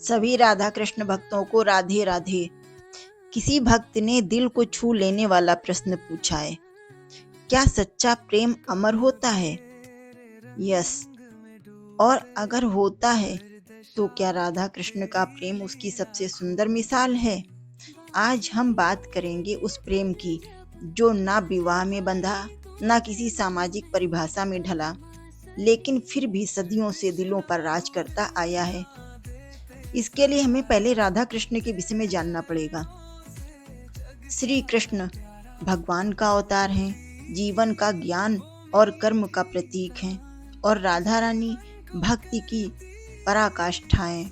सभी राधा कृष्ण भक्तों को राधे राधे। किसी भक्त ने दिल को छू लेने वाला प्रश्न पूछा है, क्या सच्चा प्रेम अमर होता है? यस। और अगर होता है तो क्या राधा कृष्ण का प्रेम उसकी सबसे सुंदर मिसाल है? आज हम बात करेंगे उस प्रेम की जो ना विवाह में बंधा, ना किसी सामाजिक परिभाषा में ढला, लेकिन फिर भी सदियों से दिलों पर राज करता आया है। इसके लिए हमें पहले राधा कृष्ण के विषय में जानना पड़ेगा। श्री कृष्ण भगवान का अवतार हैं, जीवन का ज्ञान और कर्म का प्रतीक हैं, और राधा रानी भक्ति की पराकाष्ठा हैं,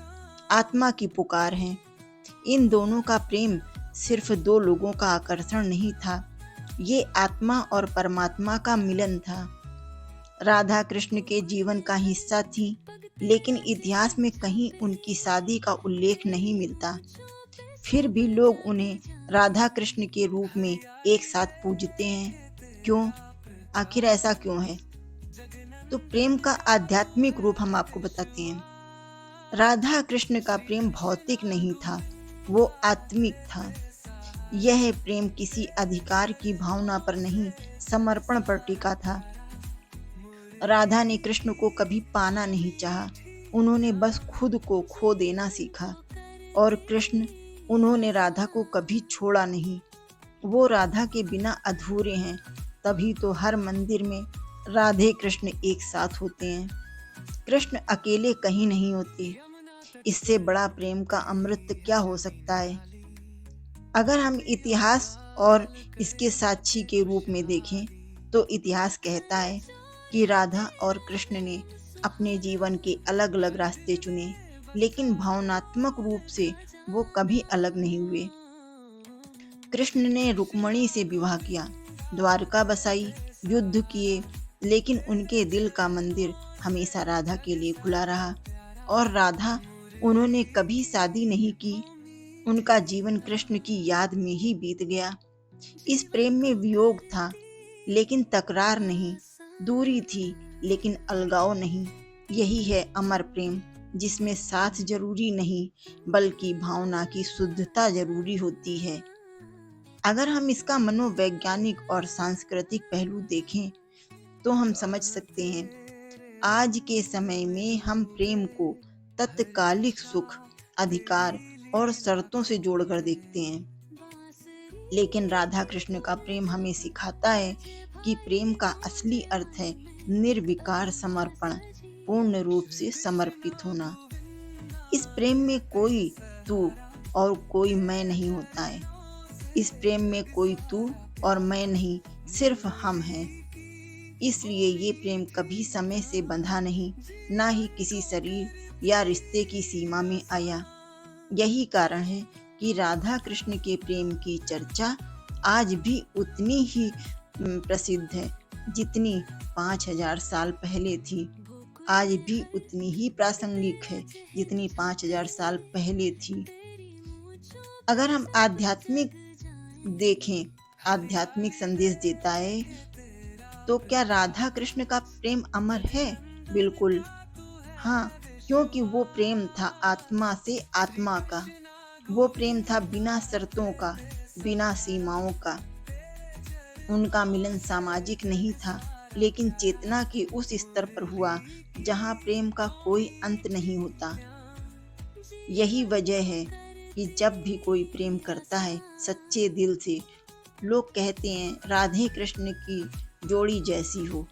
आत्मा की पुकार हैं। इन दोनों का प्रेम सिर्फ दो लोगों का आकर्षण नहीं था, ये आत्मा और परमात्मा का मिलन था। राधा कृष्ण के जीवन का हिस्सा थी, लेकिन इतिहास में कहीं उनकी शादी का उल्लेख नहीं मिलता। फिर भी लोग उन्हें राधा कृष्ण के रूप में एक साथ पूजते हैं। क्यों? आखिर ऐसा क्यों है? तो प्रेम का आध्यात्मिक रूप हम आपको बताते हैं। राधा कृष्ण का प्रेम भौतिक नहीं था, वो आत्मिक था। यह प्रेम किसी अधिकार की भावना पर नहीं, समर्पण पर टिका था। राधा ने कृष्ण को कभी पाना नहीं चाहा, उन्होंने बस खुद को खो देना सीखा। और कृष्ण, उन्होंने राधा को कभी छोड़ा नहीं। वो राधा के बिना अधूरे हैं, तभी तो हर मंदिर में राधे कृष्ण एक साथ होते हैं। कृष्ण अकेले कहीं नहीं होते। इससे बड़ा प्रेम का अमृत क्या हो सकता है? अगर हम इतिहास और इसके साक्षी के रूप में देखें तो इतिहास कहता है कि राधा और कृष्ण ने अपने जीवन के अलग अलग रास्ते चुने, लेकिन भावनात्मक रूप से वो कभी अलग नहीं हुए। कृष्ण ने रुक्मणी से विवाह किया, द्वारका बसाई, युद्ध किए, लेकिन उनके दिल का मंदिर हमेशा राधा के लिए खुला रहा। और राधा, उन्होंने कभी शादी नहीं की, उनका जीवन कृष्ण की याद में ही बीत गया। इस प्रेम में वियोग था, लेकिन तकरार नहीं, दूरी थी, लेकिन अलगाव नहीं। यही है अमर प्रेम, जिसमें साथ जरूरी नहीं, बल्कि भावना की शुद्धता जरूरी होती है। अगर हम इसका मनोवैज्ञानिक और सांस्कृतिक पहलू देखें तो हम समझ सकते हैं, आज के समय में हम प्रेम को तत्कालिक सुख, अधिकार और शर्तों से जोड़कर देखते हैं, लेकिन राधा कृष्ण का प्रेम हमें सिखाता है कि प्रेम का असली अर्थ है निर्विकार समर्पण, पूर्ण रूप से समर्पित होना। इस प्रेम में कोई तू और कोई मैं नहीं होता है। इस प्रेम में कोई तू और मैं नहीं, सिर्फ हम हैं। इसलिए ये प्रेम कभी समय से बंधा नहीं, ना ही किसी शरीर या रिश्ते की सीमा में आया। यही कारण है कि राधा कृष्ण के प्रेम की चर्चा आज भी उतनी ही प्रसिद्ध है जितनी 5000 साल पहले थी। आज भी उतनी ही प्रासंगिक है जितनी 5000 साल पहले थी। अगर हम आध्यात्मिक देखें, आध्यात्मिक संदेश देता है, तो क्या राधा कृष्ण का प्रेम अमर है? बिल्कुल हाँ, क्योंकि वो प्रेम था आत्मा से आत्मा का। वो प्रेम था बिना शर्तों का, बिना सीमाओं का। उनका मिलन सामाजिक नहीं था, लेकिन चेतना के उस स्तर पर हुआ जहाँ प्रेम का कोई अंत नहीं होता। यही वजह है कि जब भी कोई प्रेम करता है सच्चे दिल से, लोग कहते हैं राधे कृष्ण की जोड़ी जैसी हो,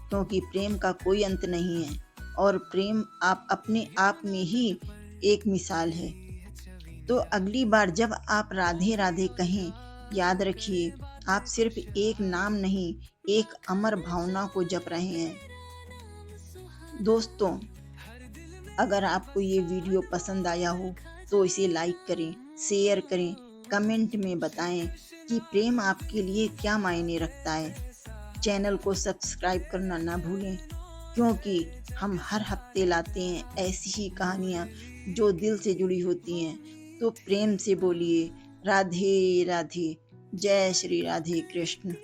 क्योंकि प्रेम का कोई अंत नहीं है और प्रेम आप अपने आप में ही एक मिसाल है। तो अगली बार जब आप राधे राधे कहें, याद रखिए आप सिर्फ एक नाम नहीं, एक अमर भावना को जप रहे हैं। दोस्तों, अगर आपको ये वीडियो पसंद आया हो तो इसे लाइक करें, शेयर करें, कमेंट में बताएं कि प्रेम आपके लिए क्या मायने रखता है। चैनल को सब्सक्राइब करना ना भूलें, क्योंकि हम हर हफ्ते लाते हैं ऐसी ही कहानियाँ जो दिल से जुड़ी होती हैं। तो प्रेम से बोलिए राधे राधे। जय श्री राधे कृष्ण।